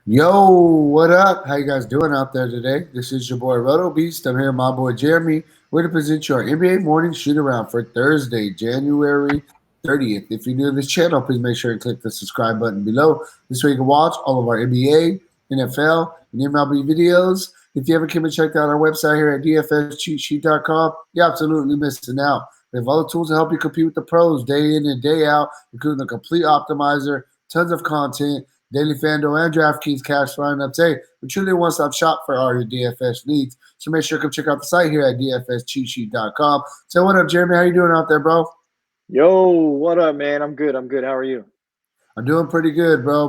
Yo, what up? How you guys doing out there today? This is your boy Roto Beast. I'm here with my boy Jeremy. We're to present you our NBA Morning Shootaround for Thursday, January 30th. If you're new to this channel, please make sure and click the subscribe button below. This way you can watch all of our NBA, NFL, and MLB videos. If you ever came and checked out our website here at dfscheatsheet.com, you're absolutely missing out. We have all the tools to help you compete with the pros day in and day out, including the complete optimizer, tons of content, daily FanDuel and DraftKings cash lineups. Hey, we're truly a one-stop shop for all your DFS needs. So make sure to come check out the site here at dfscheatsheet.com. So what up, Jeremy? How you doing out there, bro? Yo, what up, man? I'm good. I'm good. How are you? I'm doing pretty good, bro.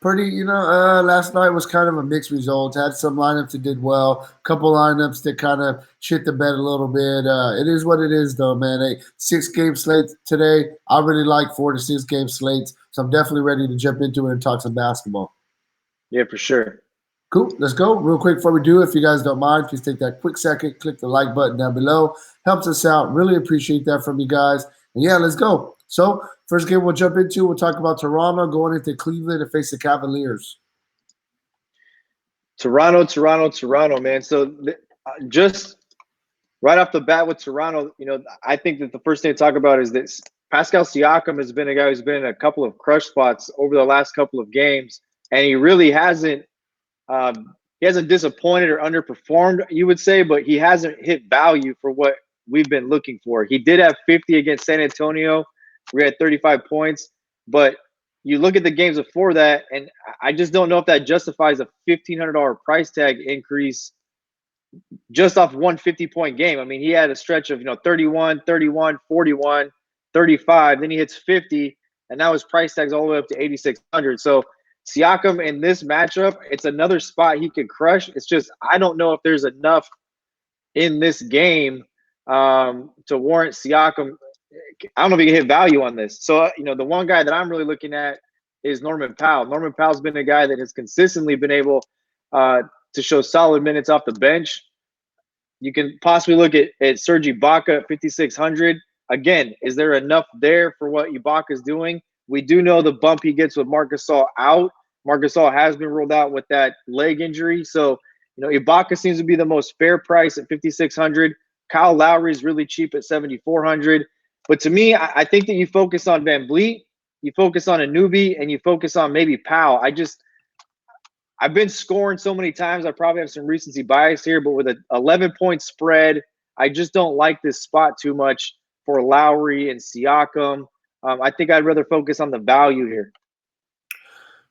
Last night was kind of a mixed result. Had some lineups that did well, a couple lineups that kind of shit the bed a little bit. It is what it is, though, man. A 6 game slate today. I really like 4 to 6 game slates, so I'm definitely ready to jump into it and talk some basketball. Yeah, for sure. Cool. Let's go. Real quick before we do, if you guys don't mind, please take that quick second, click the like button down below. Helps us out. Really appreciate that from you guys. And yeah, let's go. So, first game we'll jump into, we'll talk about Toronto going into Cleveland to face the Cavaliers. Toronto, man. Just right off the bat with Toronto, I think that the first thing to talk about is this. Pascal Siakam has been a guy who's been in a couple of crush spots over the last couple of games, and he really hasn't. He hasn't disappointed or underperformed, you would say, but he hasn't hit value for what we've been looking for. He did have 50 against San Antonio. We had 35 points, but you look at the games before that, and I just don't know if that justifies a $1,500 price tag increase just off one 50-point game. I mean, he had a stretch of 31, 31, 41, 35. Then he hits 50, and now his price tag's all the way up to 8,600. So Siakam in this matchup, it's another spot he could crush. It's just I don't know if there's enough in this game to warrant Siakam. I don't know if he can hit value on this. So, the one guy that I'm really looking at is Norman Powell. Norman Powell's been a guy that has consistently been able to show solid minutes off the bench. You can possibly look at Serge Ibaka at 5,600. Again, is there enough there for what Ibaka is doing? We do know the bump he gets with Marc Gasol out. Marc Gasol has been ruled out with that leg injury. So, Ibaka seems to be the most fair price at 5,600. Kyle Lowry is really cheap at 7,400. But to me, I think that you focus on Van Vliet, you focus on Anunoby, and you focus on maybe Powell. I've been scoring so many times. I probably have some recency bias here, but with an 11-point spread, I just don't like this spot too much for Lowry and Siakam. I think I'd rather focus on the value here.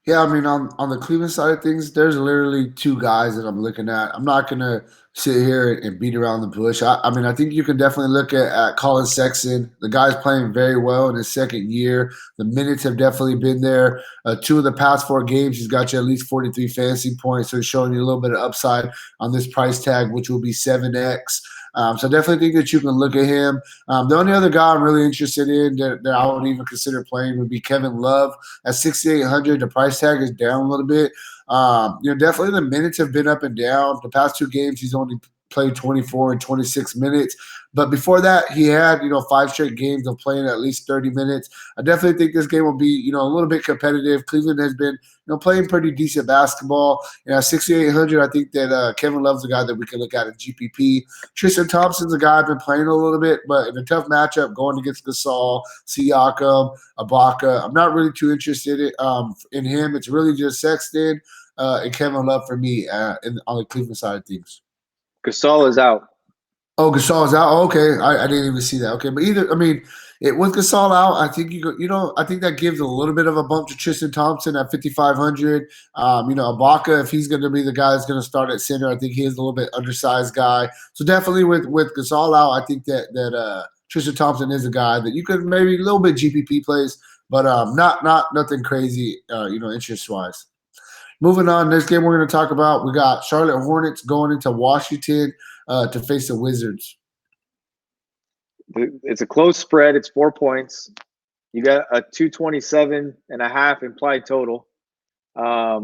Yeah, I mean, on the Cleveland side of things, there's literally two guys that I'm looking at. I'm not gonna sit here and beat around the bush. I mean, I think you can definitely look at Colin Sexton. The guy's playing very well in his second year. The minutes have definitely been there. 2 of the past 4 games, he's got you at least 43 fantasy points, so he's showing you a little bit of upside on this price tag, which will be 7x. So I definitely think that you can look at him. The only other guy I'm really interested in that I would even consider playing would be Kevin Love at 6,800. The price tag is down a little bit. Definitely the minutes have been up and down. The past 2 games, he's only played 24 and 26 minutes. But before that, he had, 5 straight games of playing at least 30 minutes. I definitely think this game will be, a little bit competitive. Cleveland has been, playing pretty decent basketball. 6,800, I think that Kevin Love's a guy that we can look at in GPP. Tristan Thompson's a guy I've been playing a little bit, but in a tough matchup going against Gasol, Siakam, Ibaka, I'm not really too interested in him. It's really just Sexton and Kevin Love for me on the Cleveland side of things. Gasol is out. Oh, Gasol is out. Oh, okay, I didn't even see that. Okay, but with Gasol out, I think I think that gives a little bit of a bump to Tristan Thompson at 5,500. Ibaka, if he's going to be the guy that's going to start at center, I think he is a little bit undersized guy. So definitely with Gasol out, I think that Tristan Thompson is a guy that you could maybe a little bit GPP plays, but not nothing crazy, interest wise. Moving on, this game we're going to talk about, we got Charlotte Hornets going into Washington to face the Wizards. It's a close spread. It's 4 points. You got a 227.5 implied total. I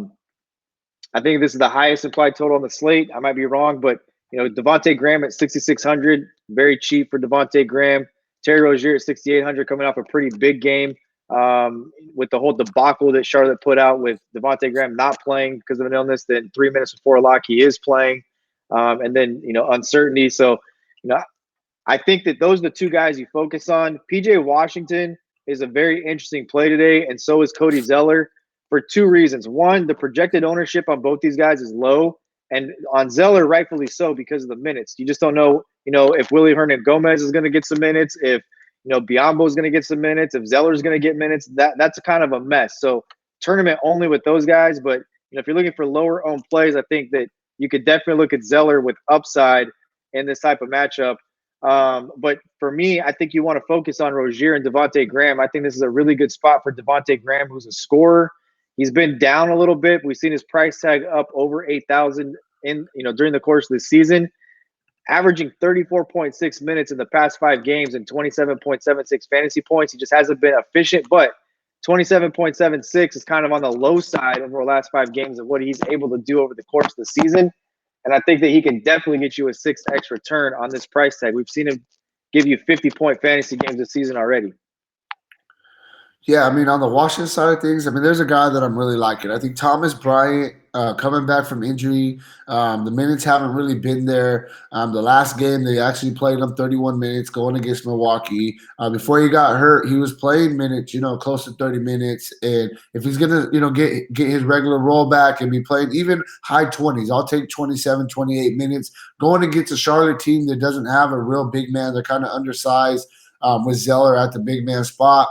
think this is the highest implied total on the slate. I might be wrong, but Devontae Graham at 6,600, very cheap for Devontae Graham. Terry Rozier at 6,800, coming off a pretty big game with the whole debacle that Charlotte put out with Devontae Graham not playing because of an illness. Then 3 minutes before lock, he is playing, and then uncertainty. So you know I think that those are the two guys you focus on. PJ Washington is a very interesting play today, and so is Cody Zeller for two reasons. One, the projected ownership on both these guys is low, and on Zeller, rightfully so, because of the minutes. You just don't know, if Willie Hernan Gomez is going to get some minutes, if Biombo is going to get some minutes, if Zeller is going to get minutes. That's a kind of a mess. So tournament only with those guys, but if you're looking for lower owned plays, I think that you could definitely look at Zeller with upside in this type of matchup. But for me, I think you want to focus on Rozier and Devontae Graham. I think this is a really good spot for Devontae Graham, who's a scorer. He's been down a little bit. We've seen his price tag up over 8,000 during the course of the season, averaging 34.6 minutes in the past 5 games and 27.76 fantasy points. He just hasn't been efficient, but 27.76 is kind of on the low side over the last 5 games of what he's able to do over the course of the season. And I think that he can definitely get you a 6x return on this price tag. We've seen him give you 50-point fantasy games this season already. Yeah, I mean, on the Washington side of things, I mean, there's a guy that I'm really liking. I think Thomas Bryant, coming back from injury, the minutes haven't really been there. The last game, they actually played him 31 minutes going against Milwaukee. Before he got hurt, he was playing minutes, close to 30 minutes. And if he's going to, get his regular role back and be playing even high 20s, I'll take 27, 28 minutes. Going against a Charlotte team that doesn't have a real big man, they're kind of undersized with Zeller at the big man spot.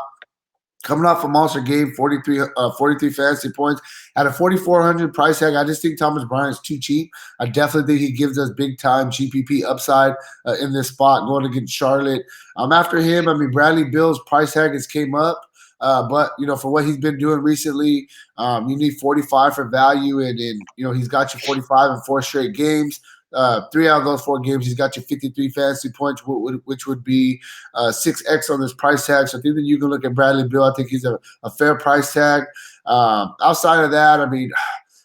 Coming off a monster game, 43 fantasy points at a 4,400 price tag. I just think Thomas Bryant's too cheap. I definitely think he gives us big time GPP upside in this spot going against Charlotte. After him, I mean, Bradley Beal's price tag has came up. But for what he's been doing recently, you need 45 for value, and he's got you 45 in 4 straight games. 3 out of those 4 games, he's got you 53 fantasy points, which would be 6x on this price tag. So I think that you can look at Bradley Beal. I think he's a fair price tag. Outside of that, I mean,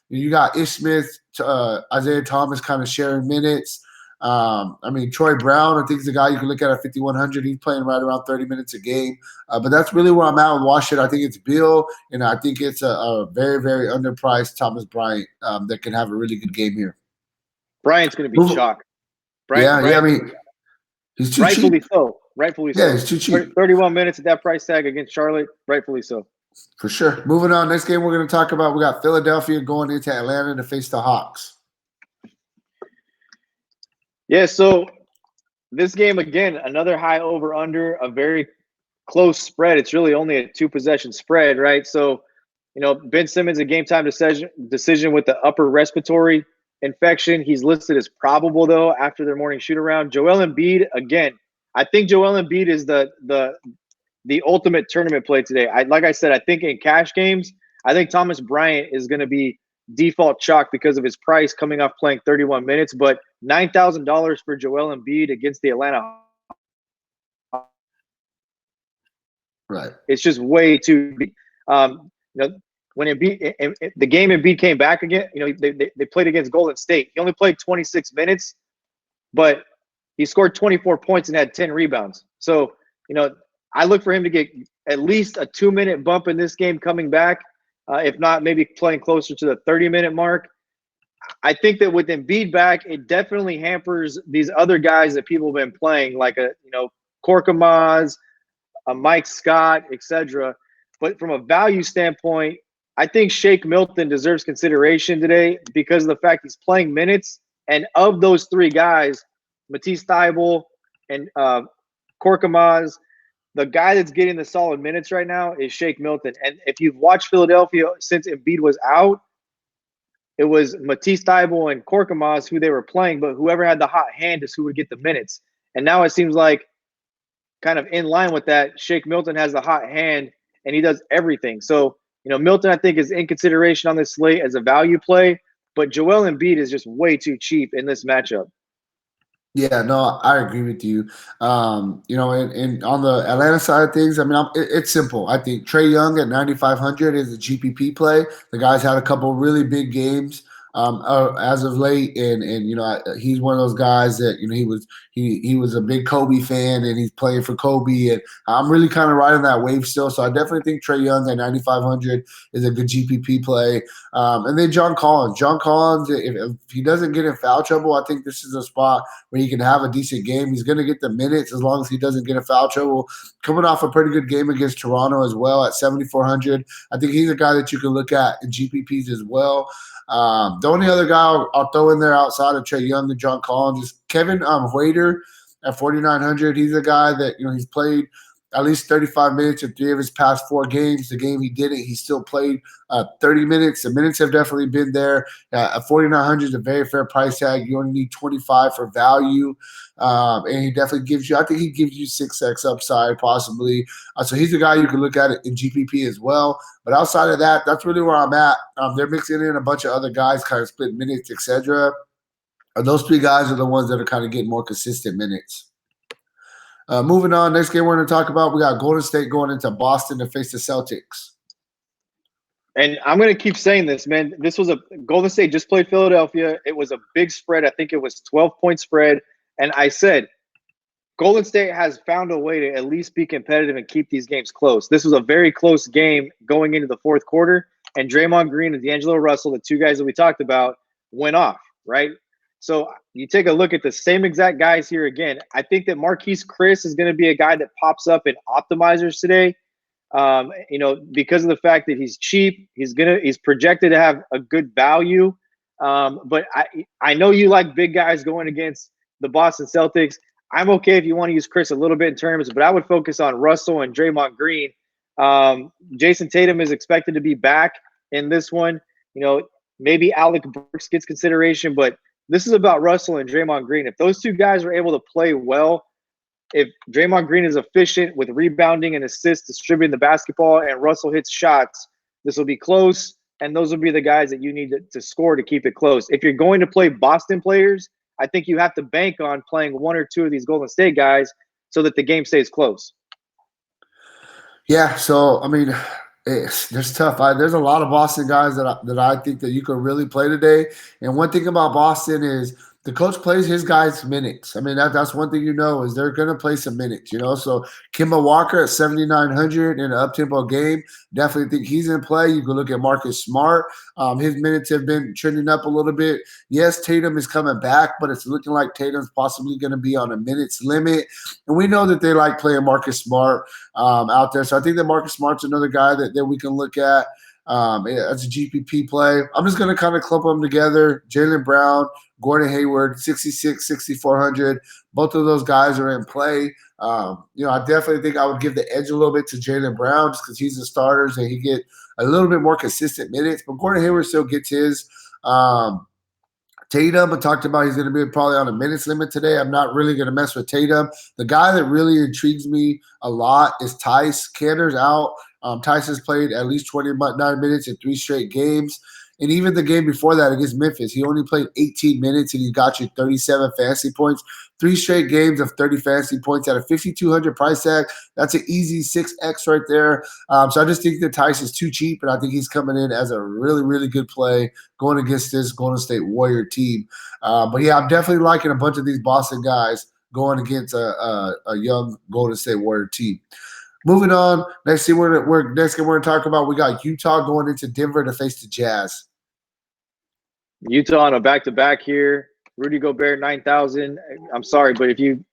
you got Ish Smith, Isaiah Thomas kind of sharing minutes. I mean, Troy Brown, I think is a guy you can look at 5,100. He's playing right around 30 minutes a game. But that's really where I'm at with Washington. I think it's Beal, and I think it's a very, very underpriced Thomas Bryant that can have a really good game here. Bryant's going to be chalk. Yeah, I mean, he's too rightfully cheap. so. Rightfully so. Yeah, he's too cheap. 31 minutes at that price tag against Charlotte. Rightfully so. For sure. Moving on, next game we're going to talk about, we got Philadelphia going into Atlanta to face the Hawks. Yeah, so this game, again, another high over-under, a very close spread. It's really only a 2-possession spread, right? So, Ben Simmons, a game-time decision with the upper respiratory infection. He's listed as probable, though, after their morning shoot-around. Joel Embiid, again, I think Joel Embiid is the ultimate tournament play today. Like I said, I think in cash games, I think Thomas Bryant is going to be default chalk because of his price coming off playing 31 minutes. But $9,000 for Joel Embiid against the Atlanta Hawks. Right. It's just way too big. When the game Embiid came back again, they played against Golden State. He only played 26 minutes, but he scored 24 points and had 10 rebounds. So, I look for him to get at least a 2-minute bump in this game coming back. If not, maybe playing closer to the 30-minute mark. I think that with Embiid back, it definitely hampers these other guys that people have been playing, like Korkmaz, Mike Scott, etc. But from a value standpoint, I think Shake Milton deserves consideration today because of the fact he's playing minutes. And of those 3 guys, Matisse Thybulle and Korkmaz, the guy that's getting the solid minutes right now is Shake Milton. And if you've watched Philadelphia since Embiid was out, it was Matisse Thybulle and Korkmaz who they were playing, but whoever had the hot hand is who would get the minutes. And now it seems like kind of in line with that, Shake Milton has the hot hand and he does everything. So, Milton, I think, is in consideration on this slate as a value play, but Joel Embiid is just way too cheap in this matchup. Yeah, no, I agree with you. And on the Atlanta side of things, I mean, it's simple. I think Trae Young at 9,500 is a GPP play. The guy's had a couple really big games. as of late, and he's one of those guys that he was a big Kobe fan, and he's playing for Kobe, and I'm really kind of riding that wave still. So I definitely think Trey Young at 9,500 is a good GPP play. And then John Collins. John Collins, if he doesn't get in foul trouble, I think this is a spot where he can have a decent game. He's going to get the minutes as long as he doesn't get in foul trouble. Coming off a pretty good game against Toronto as well at 7,400. I think he's a guy that you can look at in GPPs as well. The only other guy I'll throw in there outside of Trey Young and John Collins is Kevin Huerter at 4,900. He's a guy that he's played at least 35 minutes in 3 of his past 4 games. The game he didn't, he still played 30 minutes. The minutes have definitely been there. At 4,900 is a very fair price tag. You only need 25 for value. And he definitely gives you, I think he gives you 6x upside possibly. So he's a guy you can look at it in GPP as well. But outside of that, that's really where I'm at. They're mixing in a bunch of other guys, kind of split minutes, etc. And those 3 guys are the ones that are kind of getting more consistent minutes. Moving on, next game we're going to talk about, we got Golden State going into Boston to face the Celtics. And I'm going to keep saying this, man. This was Golden State just played Philadelphia. It was a big spread. I think it was 12-point spread. And I said, Golden State has found a way to at least be competitive and keep these games close. This was a very close game going into the fourth quarter. And Draymond Green and D'Angelo Russell, the 2 guys that we talked about, went off, right? So you take a look at the same exact guys here again. I think that Marquise Chris is going to be a guy that pops up in optimizers today. Because of the fact that he's cheap, he's projected to have a good value. But I know you like big guys going against the Boston Celtics. I'm okay if you want to use Chris a little bit in terms, but I would focus on Russell and Draymond Green. Jason Tatum is expected to be back in this one. Maybe Alec Burks gets consideration, but this is about Russell and Draymond Green. If those 2 guys are able to play well, if Draymond Green is efficient with rebounding and assists, distributing the basketball, and Russell hits shots, this will be close, and those will be the guys that you need to score to keep it close. If you're going to play Boston players, I think you have to bank on playing 1 or 2 of these Golden State guys so that the game stays close. Yeah, so, I mean, there's tough. There's a lot of Boston guys that I think that you could really play today. And one thing about Boston is the coach plays his guys minutes. I mean, that's one thing is they're going to play some minutes, So Kemba Walker at 7,900 in an up-tempo game, definitely think he's in play. You can look at Marcus Smart. His minutes have been trending up a little bit. Yes, Tatum is coming back, but it's looking like Tatum's possibly going to be on a minutes limit. And we know that they like playing Marcus Smart out there. So I think that Marcus Smart's another guy that we can look at. As a GPP play. I'm just going to kind of clump them together. Jaylen Brown, Gordon Hayward, 66, 6,400. Both of those guys are in play. I definitely think I would give the edge a little bit to Jaylen Brown just because he's the starters and he get a little bit more consistent minutes. But Gordon Hayward still gets his. Tatum, I talked about he's going to be probably on a minutes limit today. I'm not really going to mess with Tatum. The guy that really intrigues me a lot is Tice. Kanter's out. Tice has played at least 29 minutes in 3 straight games. And even the game before that against Memphis, he only played 18 minutes and he got you 37 fantasy points. 3 straight games of 30 fantasy points at a 5,200 price tag. That's an easy 6x right there. So I just think that Tice is too cheap, and I think he's coming in as a really, really good play going against this Golden State Warrior team. But yeah, I'm definitely liking a bunch of these Boston guys going against a young Golden State Warrior team. Moving on, next game we're going to talk about, we got Utah going into Denver to face the Jazz. Utah on a back-to-back here. Rudy Gobert, 9,000. I'm sorry, but if you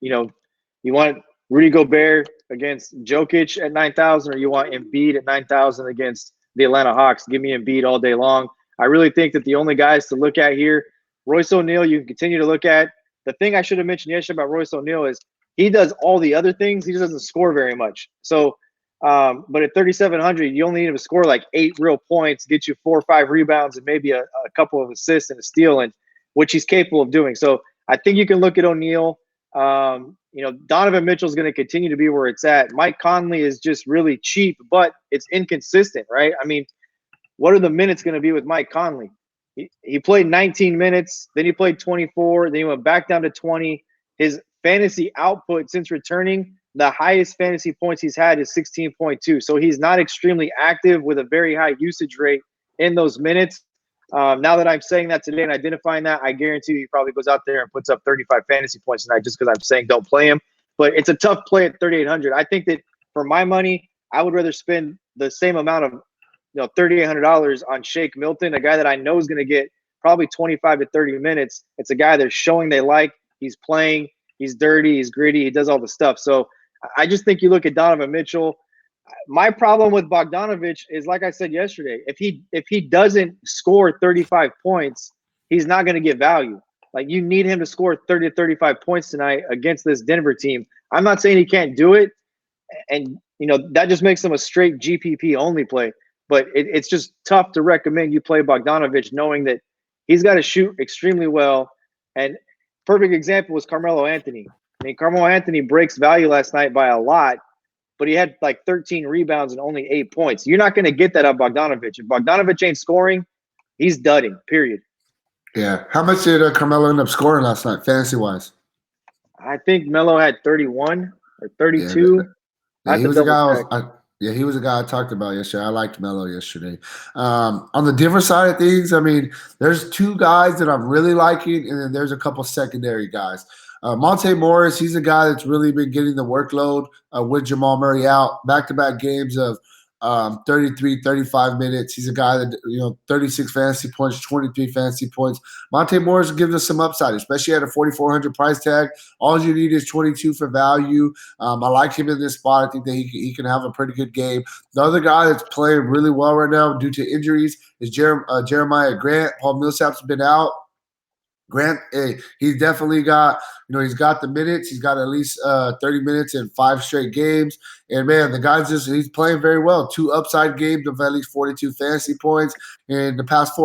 want Rudy Gobert against Jokic at 9,000 or you want Embiid at 9,000 against the Atlanta Hawks, give me Embiid all day long. I really think that the only guys to look at here, Royce O'Neal, you can continue to look at. The thing I should have mentioned yesterday about Royce O'Neal is he does all the other things. He just doesn't score very much. So, but at 3,700, you only need him to score like 8 real points, get you 4 or 5 rebounds, and maybe a couple of assists and a steal, and which he's capable of doing. So I think you can look at O'Neal. Donovan Mitchell is going to continue to be where it's at. Mike Conley is just really cheap, but it's inconsistent, right? I mean, what are the minutes going to be with Mike Conley? He played 19 minutes, then he played 24, then he went back down to 20. His fantasy output since returning, the highest fantasy points he's had is 16.2. So he's not extremely active with a very high usage rate in those minutes. Now that I'm saying that today and identifying that, I guarantee you he probably goes out there and puts up 35 fantasy points tonight just because I'm saying don't play him. But it's a tough play at 3,800. I think that for my money, I would rather spend the same amount of $3,800 on Shake Milton, a guy that I know is going to get probably 25 to 30 minutes. It's a guy they're showing they like. He's playing. He's dirty. He's gritty. He does all the stuff. So I just think you look at Donovan Mitchell. My problem with Bogdanovich is, like I said yesterday, if he doesn't score 35 points, he's not going to get value. Like, you need him to score 30 to 35 points tonight against this Denver team. I'm not saying he can't do it, and that just makes him a straight GPP only play. But it's just tough to recommend you play Bogdanovich knowing that he's got to shoot extremely well. And perfect example was Carmelo Anthony. I mean, Carmelo Anthony breaks value last night by a lot, but he had like 13 rebounds and only 8 points. You're not going to get that out of Bogdanovich. If Bogdanovich ain't scoring, he's dudding, period. Yeah. How much did Carmelo end up scoring last night, fantasy-wise? I think Melo had 31 or 32. Yeah, he was a guy he was a guy I talked about yesterday. I liked Melo yesterday. On the different side of things, I mean, there's two guys that I'm really liking, and then there's a couple secondary guys. Monte Morris, he's a guy that's really been getting the workload with Jamal Murray out. Back-to-back games of 33, 35 minutes. He's a guy that, 36 fantasy points, 23 fantasy points. Monte Morris gives us some upside, especially at a 4,400 price tag. All you need is 22 for value. I like him in this spot. I think that he can have a pretty good game. The other guy that's playing really well right now due to injuries is Jeremiah Grant. Paul Millsap's been out. Grant, hey, he's definitely got, he's got the minutes. He's got at least 30 minutes in 5 straight games. And, man, the guy's he's playing very well. 2 upside games of at least 42 fantasy points. In the past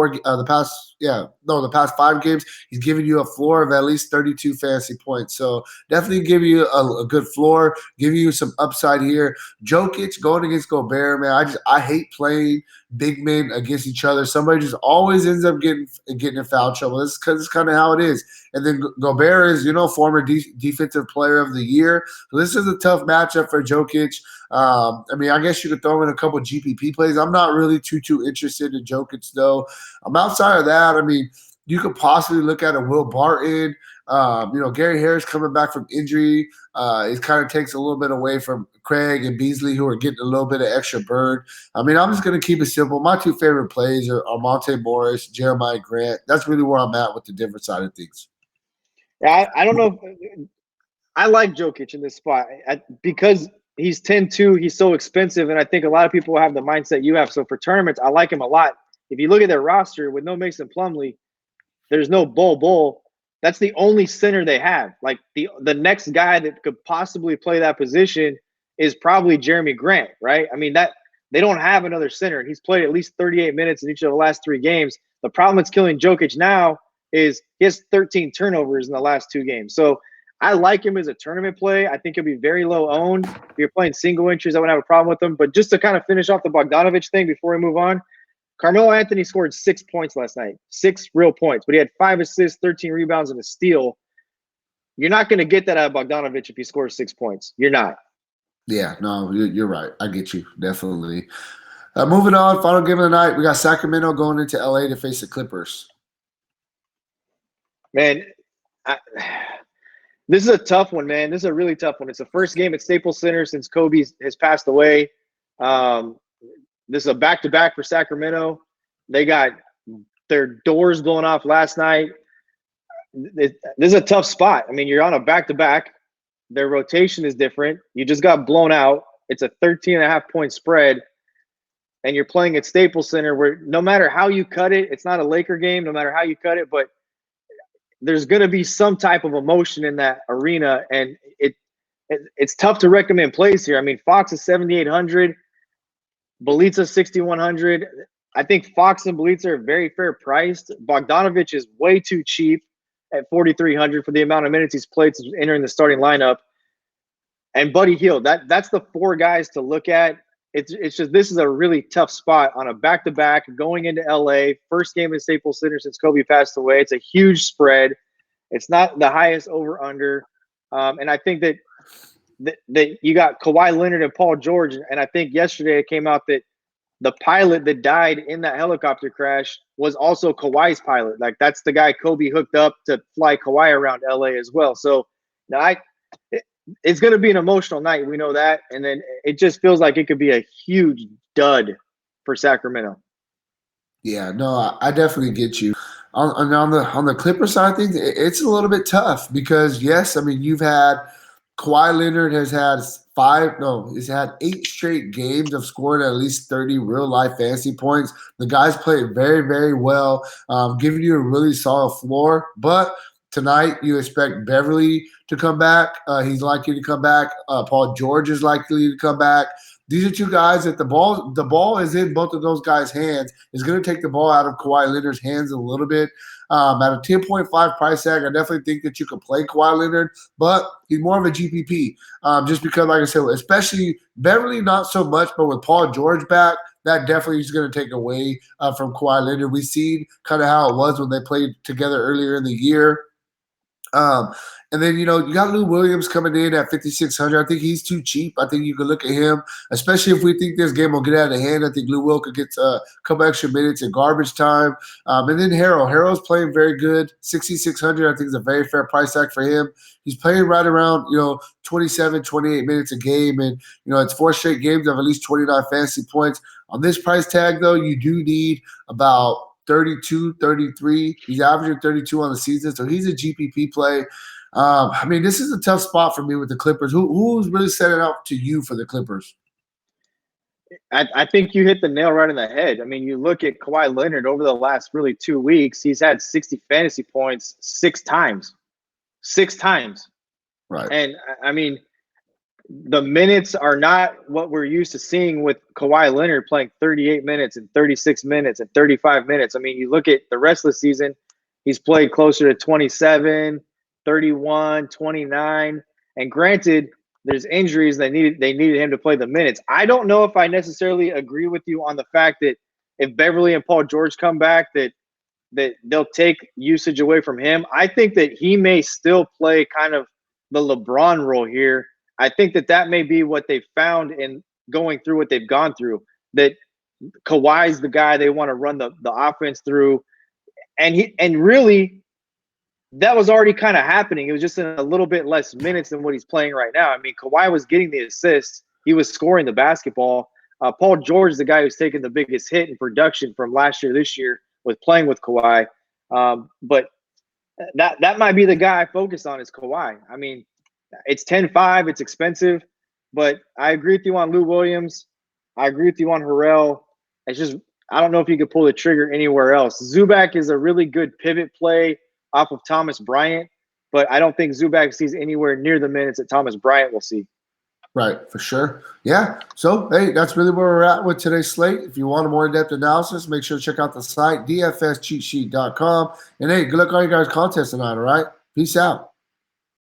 5 games, he's giving you a floor of at least 32 fantasy points. So definitely give you a good floor, give you some upside here. Jokic going against Gobert, man, I hate playing big men against each other. Somebody just always ends up getting in foul trouble. This is kind of how it is. And then Gobert is, former defensive player of the year. So this is a tough matchup for Jokic. I guess you could throw in a couple GPP plays. I'm not really too interested in Jokic, though. Outside of that, you could possibly look at a Will Barton. Gary Harris coming back from injury. It kind of takes a little bit away from Craig and Beasley, who are getting a little bit of extra burn. I'm just going to keep it simple. My 2 favorite plays are Monte Morris, Jeremiah Grant. That's really where I'm at with the different side of things. Yeah, I don't know. I like Jokic in this spot because he's 10-2. He's so expensive, and I think a lot of people have the mindset you have. So for tournaments, I like him a lot. If you look at their roster with no Mason Plumlee, there's no Bull. That's the only center they have. Like the next guy that could possibly play that position is probably Jeremy Grant, right? That they don't have another center. He's played at least 38 minutes in each of the last 3 games. The problem that's killing Jokic now is he has 13 turnovers in the last 2 games. So I like him as a tournament play. I think he'll be very low owned. If you're playing single entries, I wouldn't have a problem with him. But just to kind of finish off the Bogdanovich thing before we move on, Carmelo Anthony scored 6 points last night, 6 real points, but he had 5 assists, 13 rebounds, and a steal. You're not going to get that out of Bogdanovich if he scores 6 points. You're not. Yeah, no, you're right. I get you, definitely. Moving on, final game of the night. We got Sacramento going into LA to face the Clippers. Man, this is a tough one, man. This is a really tough one. It's the first game at Staples Center since Kobe has passed away. This is a back-to-back for Sacramento. They got their doors blown off last night. This is a tough spot. You're on a back-to-back. Their rotation is different. You just got blown out. It's a 13.5-point spread, and you're playing at Staples Center where no matter how you cut it, it's not a Laker game, no matter how you cut it, but there's going to be some type of emotion in that arena, and it's tough to recommend plays here. Fox is 7,800. Bjelica 6,100. I think Fox and Bjelica are very fair priced. Bogdanovich is way too cheap at 4,300 for the amount of minutes he's played since entering the starting lineup. And Buddy Hield, that's the 4 guys to look at. It's just this is a really tough spot on a back-to-back going into LA. First game at Staples Center since Kobe passed away. It's a huge spread. It's not the highest over-under. And I think that you got Kawhi Leonard and Paul George, and I think yesterday it came out that the pilot that died in that helicopter crash was also Kawhi's pilot. Like that's the guy Kobe hooked up to fly Kawhi around LA as well. So now it's going to be an emotional night. We know that. And then it just feels like it could be a huge dud for Sacramento. Yeah, no, I definitely get you. On the Clipper side of things, it's a little bit tough because yes, I mean you've had Kawhi Leonard has had he's had 8 straight games of scoring at least 30 real life fantasy points. The guys played very, very well, giving you a really solid floor. But tonight you expect Beverly to come back. He's likely to come back. Paul George is likely to come back. These are two guys that the ball is in both of those guys' hands. Is going to take the ball out of Kawhi Leonard's hands a little bit. At a 10.5 price tag, I definitely think that you could play Kawhi Leonard, but he's more of a GPP. Just because, like I said, especially Beverly, not so much, but with Paul George back, that definitely is going to take away from Kawhi Leonard. We've seen kind of how it was when they played together earlier in the year. Um, and then, you got Lou Williams coming in at 5,600. I think he's too cheap. I think you could look at him, especially if we think this game will get out of hand. I think Lou Will could get a couple extra minutes in garbage time. And then Harrell's playing very good. 6,600, I think is a very fair price tag for him. He's playing right around, 27, 28 minutes a game. And, it's 4 straight games of at least 29 fantasy points. On this price tag, though, you do need about 32, 33. He's averaging 32 on the season, so he's a GPP play. I mean, this is a tough spot for me with the Clippers. Who's really setting up to you for the Clippers? I think you hit the nail right on the head. I mean, you look at Kawhi Leonard over the last really 2 weeks, he's had 60 fantasy points 6 times. 6 times. Right. And I mean, the minutes are not what we're used to seeing with Kawhi Leonard playing 38 minutes and 36 minutes and 35 minutes. I mean, you look at the rest of the season, he's played closer to 27, 31, 29. And granted, there's injuries. They needed him to play the minutes. I don't know if I necessarily agree with you on the fact that if Beverly and Paul George come back, that they'll take usage away from him. I think that he may still play kind of the LeBron role here. I think that may be what they found in going through what they've gone through, that Kawhi's the guy they want to run the offense through. And really that was already kind of happening. It was just in a little bit less minutes than what he's playing right now. I mean, Kawhi was getting the assists. He was scoring the basketball. Paul George is the guy who's taken the biggest hit in production from last year, this year with playing with Kawhi. But that might be the guy I focus on is Kawhi. I mean, it's 10-5. It's expensive, but I agree with you on Lou Williams. I agree with you on Harrell. It's just I don't know if you could pull the trigger anywhere else. Zubac is a really good pivot play off of Thomas Bryant, but I don't think Zubac sees anywhere near the minutes that Thomas Bryant will see. Right, for sure. Yeah. So, hey, that's really where we're at with today's slate. If you want a more in-depth analysis, make sure to check out the site, dfscheatsheet.com. And, hey, good luck on your guys' contest tonight, all right? Peace out.